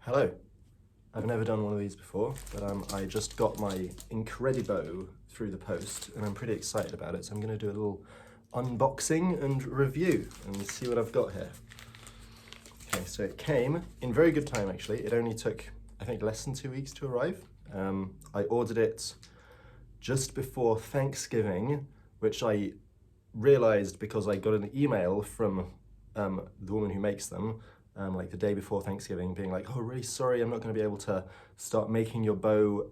Hello. I've never done one of these before, but I just got my Incredibow through the post and I'm pretty excited about it, so I'm going to do a little unboxing and review and see what I've got here. Okay, so it came in very good time actually. It only took, I think, less than 2 weeks to arrive. I ordered it just before Thanksgiving, which I realized because I got an email from the woman who makes them like the day before Thanksgiving, being like, oh, really sorry, I'm not going to be able to start making your bow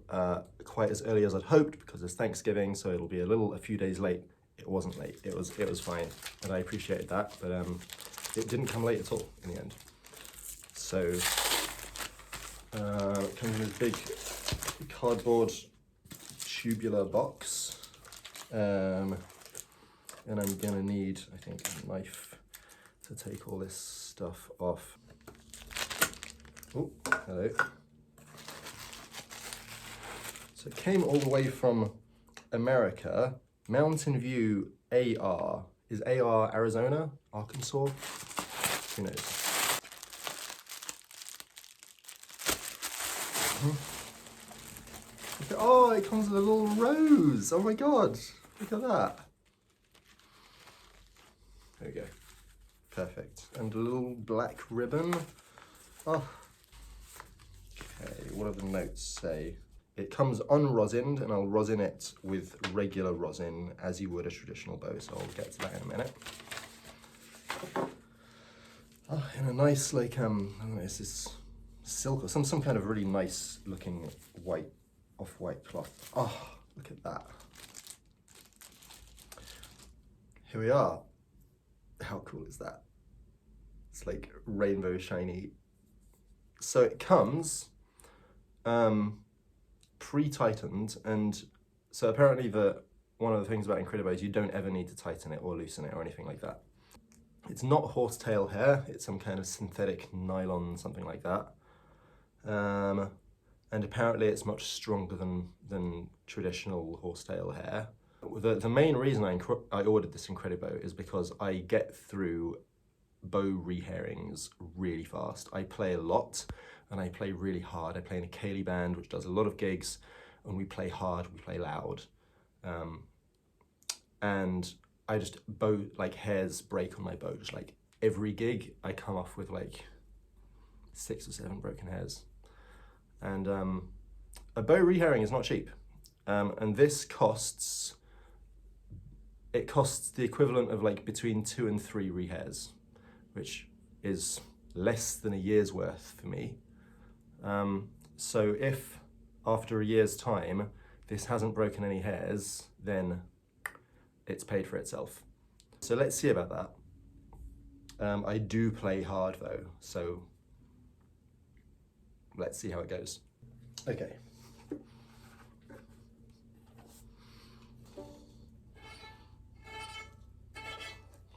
quite as early as I'd hoped because it's Thanksgiving, so it'll be a few days late. It wasn't late, it was fine, and I appreciated that, but it didn't come late at all in the end. So it comes in this big cardboard tubular box, and I'm gonna need, I think, a knife to take all this stuff off. Oh, hello. So it came all the way from America, Mountain View AR. Is AR Arizona? Arkansas? Who knows? Oh, it comes with a little rose. Oh my God, look at that. There we go. Perfect. And a little black ribbon. Oh. Okay, what do the notes say? It comes unrosined, and I'll rosin it with regular rosin as you would a traditional bow, so I'll get to that in a minute. Oh, in a nice, like, I don't know, this is silk or some kind of really nice looking white, off-white cloth. Oh, look at that. Here we are. How cool is that? It's like rainbow shiny. So it comes pre-tightened, and so apparently one of the things about Incredibow is you don't ever need to tighten it or loosen it or anything like that. It's not horsetail hair, it's some kind of synthetic nylon, something like that. And apparently it's much stronger than traditional horsetail hair. The main reason I ordered this Incredibow is because I get through bow rehairings really fast. I play a lot and I play really hard. I play in a ceilidh band which does a lot of gigs, and we play hard, we play loud. And I just hairs break on my bow. Just like every gig I come off with like 6 or 7 broken hairs. And a bow rehairing is not cheap. And this costs the equivalent of like between 2 and 3 rehairs, which is less than a year's worth for me. So if after a year's time this hasn't broken any hairs, then it's paid for itself. So let's see about that. I do play hard though, so let's see how it goes. Okay.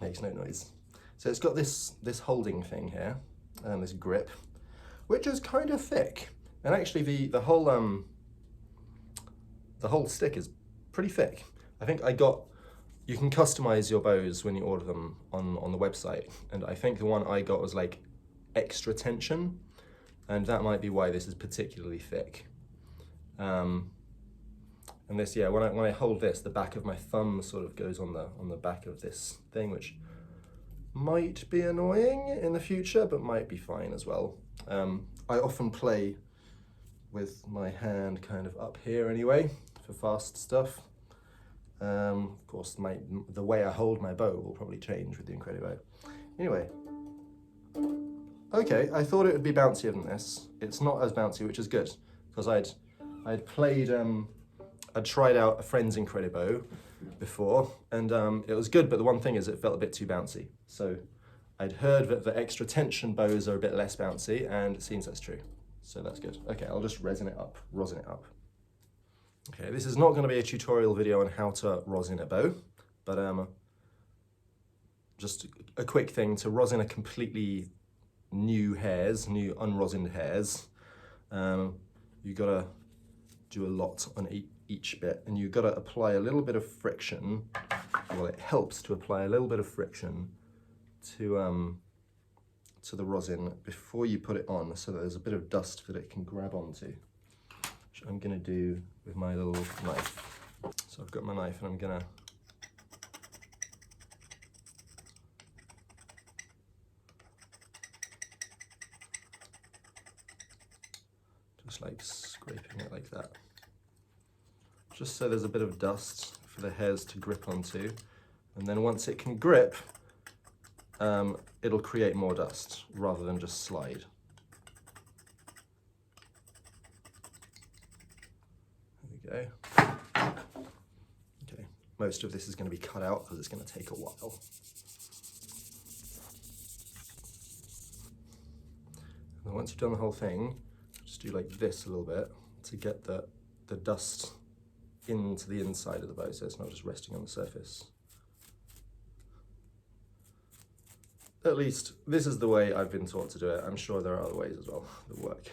Makes no noise. So it's got this holding thing here, this grip, which is kind of thick. And actually the whole stick is pretty thick. I think you can customize your bows when you order them on the website. And I think the one I got was like extra tension, and that might be why this is particularly thick. And this, yeah, when I hold this, the back of my thumb sort of goes on the back of this thing, which might be annoying in the future, but might be fine as well. I often play with my hand kind of up here anyway, for fast stuff. Of course, the way I hold my bow will probably change with the Incredibow. Anyway, okay, I thought it would be bouncier than this. It's not as bouncy, which is good, because I'd tried out a friend's Incredibow before, and it was good, but the one thing is it felt a bit too bouncy. So I'd heard that the extra tension bows are a bit less bouncy, and it seems that's true. So that's good. Okay, I'll just rosin it up. Okay, this is not going to be a tutorial video on how to rosin a bow, but just a quick thing to rosin a completely new unrosined hairs. You gotta do a lot on each bit, and you've got to apply a little bit of friction. Well, it helps to apply a little bit of friction to to the rosin before you put it on, so that there's a bit of dust that it can grab onto, which I'm going to do with my little knife. So I've got my knife and I'm going to just like scraping it like that, just so there's a bit of dust for the hairs to grip onto, and then once it can grip, it'll create more dust rather than just slide. There we go. Okay, most of this is going to be cut out because it's going to take a while. And once you've done the whole thing, just do like this a little bit to get the dust into the inside of the bow, so it's not just resting on the surface. At least this is the way I've been taught to do it. I'm sure there are other ways as well that work.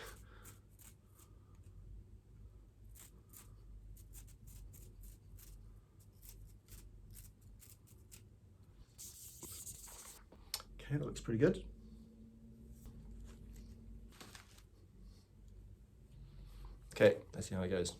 Okay, that looks pretty good. Okay, let's see how it goes.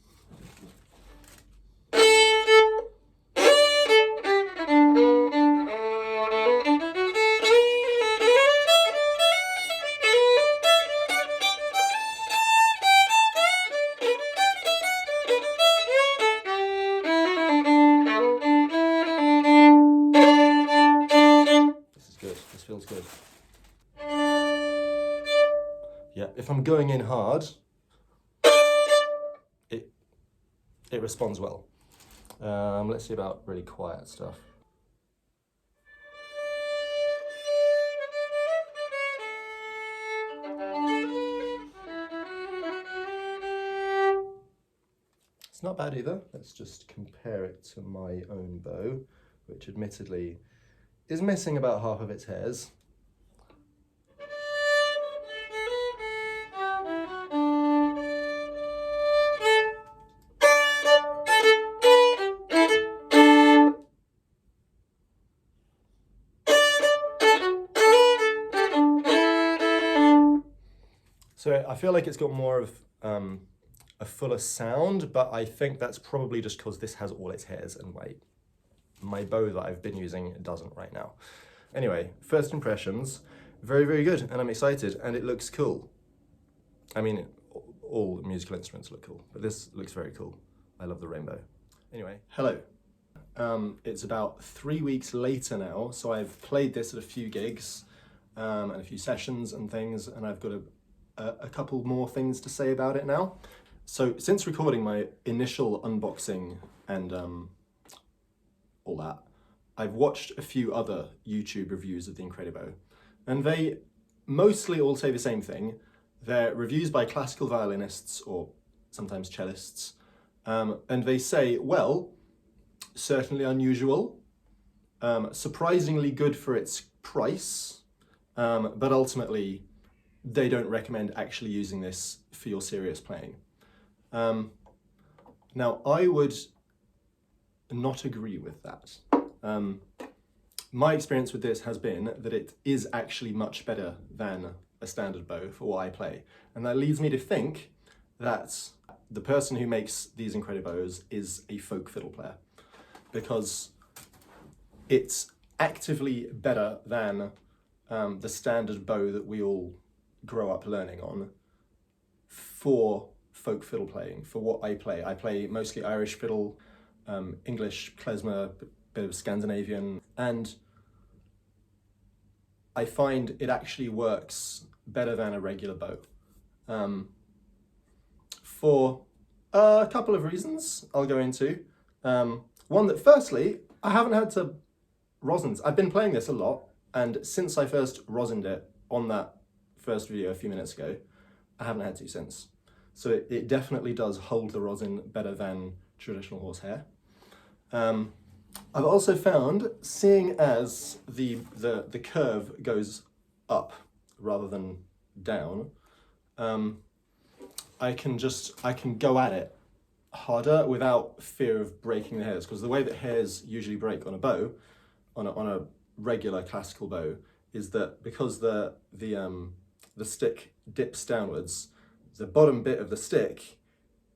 This is good, this feels good. Yeah, if I'm going in hard, it responds well. Let's see about really quiet stuff. It's not bad either. Let's just compare it to my own bow, which admittedly is missing about half of its hairs. So I feel like it's got more of a fuller sound, but I think that's probably just because this has all its hairs and my bow that I've been using doesn't right now. Anyway, first impressions, very, very good, and I'm excited, and it looks cool. I mean, all musical instruments look cool, but this looks very cool. I love the rainbow. Anyway, hello. It's about 3 weeks later now, so I've played this at a few gigs and a few sessions and things, and I've got a couple more things to say about it now. So since recording my initial unboxing and all that, I've watched a few other YouTube reviews of the Incredibow, and they mostly all say the same thing. They're reviews by classical violinists or sometimes cellists, and they say, well, certainly unusual, surprisingly good for its price, but ultimately they don't recommend actually using this for your serious playing. Now, I would not agree with that. My experience with this has been that it is actually much better than a standard bow for what I play. And that leads me to think that the person who makes these Incredibows is a folk fiddle player, because it's actively better than the standard bow that we all grow up learning on for folk fiddle playing, for what I play. I play mostly Irish fiddle, English, klezmer, bit of Scandinavian, and I find it actually works better than a regular bow. For a couple of reasons I'll go into. One that firstly, I haven't had to rosins. I've been playing this a lot, and since I first rosined it on that first video a few minutes ago, I haven't had to since. So it definitely does hold the rosin better than traditional horsehair. I've also found, seeing as the curve goes up rather than down, I can go at it harder without fear of breaking the hairs, because the way that hairs usually break on a bow, on a regular classical bow, is that because the stick dips downwards, the bottom bit of the stick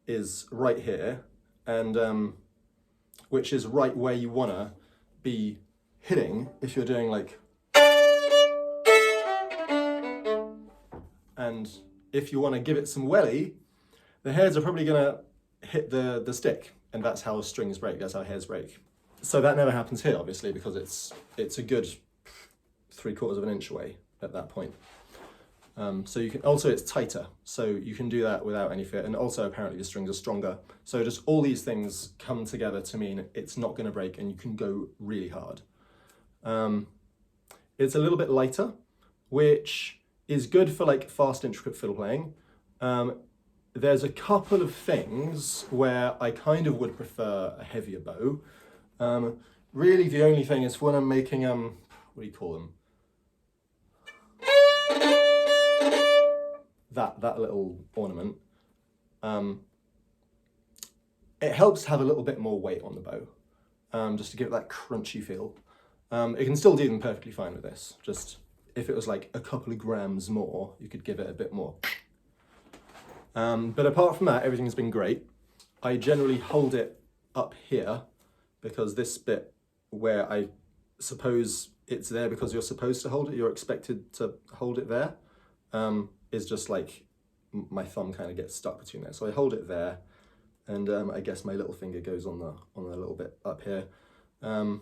is right here, and which is right where you wanna be hitting if you're doing like. And if you want to give it some welly, the hairs are probably going to hit the stick, and that's how strings break, that's how hairs break. So that never happens here, obviously, because it's a good 3/4 of an inch away at that point. So you can also, it's tighter, so you can do that without any fear, and also apparently the strings are stronger. So just all these things come together to mean it's not going to break, and you can go really hard. It's a little bit lighter, which is good for like fast, intricate fiddle playing. There's a couple of things where I kind of would prefer a heavier bow. Really the only thing is when I'm making, what do you call them? That little ornament. It helps to have a little bit more weight on the bow, just to give it that crunchy feel. It can still do them perfectly fine with this, just if it was like a couple of grams more, you could give it a bit more. But apart from that, everything's been great. I generally hold it up here because this bit where I suppose it's there because you're supposed to hold it, you're expected to hold it there, is just like my thumb kind of gets stuck between there. So I hold it there, and I guess my little finger goes on the little bit up here. You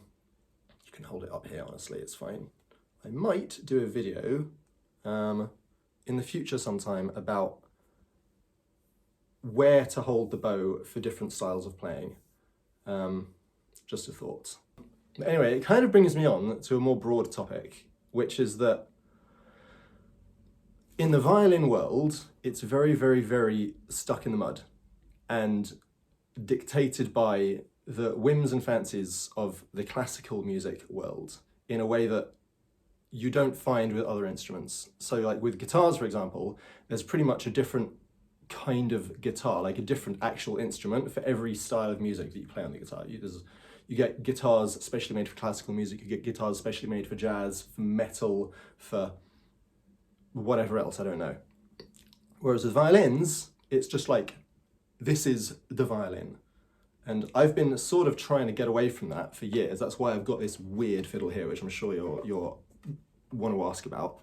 can hold it up here, honestly, it's fine. I might do a video in the future sometime about where to hold the bow for different styles of playing. Just a thought. But anyway, it kind of brings me on to a more broad topic, which is that in the violin world, it's very, very, very stuck in the mud and dictated by the whims and fancies of the classical music world in a way that you don't find with other instruments. So like with guitars, for example, there's pretty much a different kind of guitar, like a different actual instrument for every style of music that you play on the guitar. You get guitars specially made for classical music, you get guitars specially made for jazz, for metal, for whatever else, I don't know. Whereas with violins, it's just like, this is the violin. And I've been sort of trying to get away from that for years. That's why I've got this weird fiddle here, which I'm sure you're want to ask about.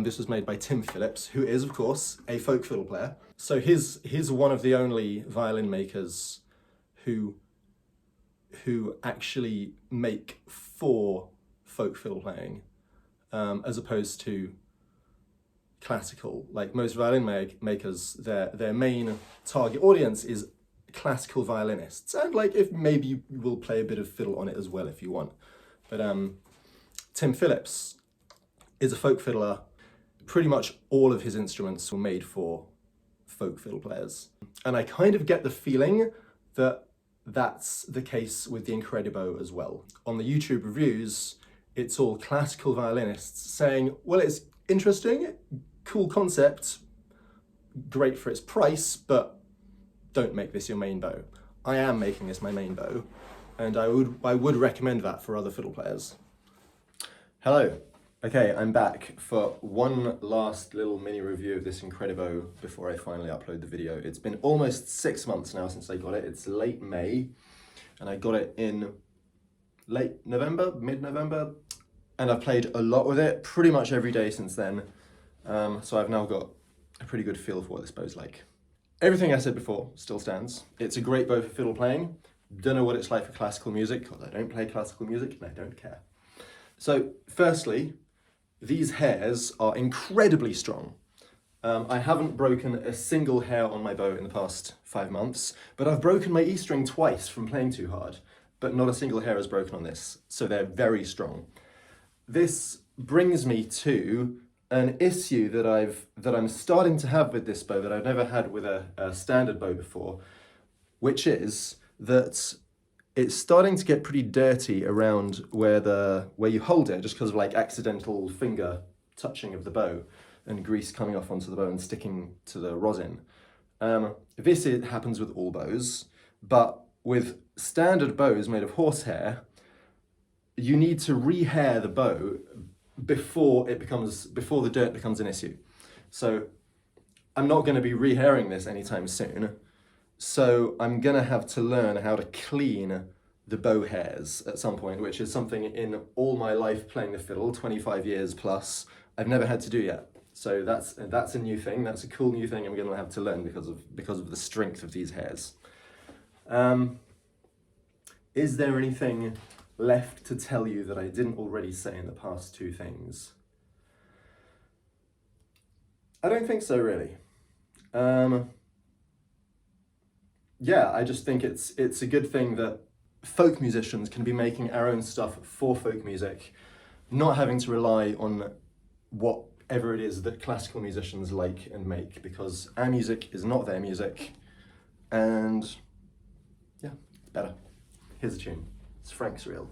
This was made by Tim Phillips, who is, of course, a folk fiddle player. So he's one of the only violin makers who actually make for folk fiddle playing, as opposed to classical. Like most violin makers, their main target audience is classical violinists, and like if maybe you will play a bit of fiddle on it as well if you want. But Tim Phillips is a folk fiddler. Pretty much all of his instruments were made for folk fiddle players. And I kind of get the feeling that that's the case with the Incredibow as well. On the YouTube reviews, it's all classical violinists saying, well, it's interesting, cool concept, great for its price, but don't make this your main bow. I am making this my main bow, and I would recommend that for other fiddle players. Hello. Okay, I'm back for one last little mini review of this Incredibow before I finally upload the video. It's been almost 6 months now since I got it. It's late May, and I got it in late November, mid-November, and I've played a lot with it, pretty much every day since then. So I've now got a pretty good feel for what this bow's like. Everything I said before still stands. It's a great bow for fiddle playing. Don't know what it's like for classical music, because I don't play classical music and I don't care. So firstly, these hairs are incredibly strong. I haven't broken a single hair on my bow in the past 5 months, but I've broken my E string twice from playing too hard, but not a single hair is broken on this, so they're very strong. This brings me to an issue that I'm starting to have with this bow that I've never had with a standard bow before, which is that it's starting to get pretty dirty around where you hold it, just because of like accidental finger touching of the bow and grease coming off onto the bow and sticking to the rosin. This happens with all bows, but with standard bows made of horsehair, you need to rehair the bow before the dirt becomes an issue. So I'm not going to be rehairing this anytime soon. So I'm going to have to learn how to clean the bow hairs at some point, which is something in all my life playing the fiddle, 25 years plus, I've never had to do yet. So that's a new thing. That's a cool new thing I'm going to have to learn because of the strength of these hairs. Is there anything left to tell you that I didn't already say in the past two things? I don't think so, really. Yeah, I just think it's a good thing that folk musicians can be making our own stuff for folk music, not having to rely on whatever it is that classical musicians like and make, because our music is not their music, and yeah, it's better. Here's a tune. It's Frank's reel.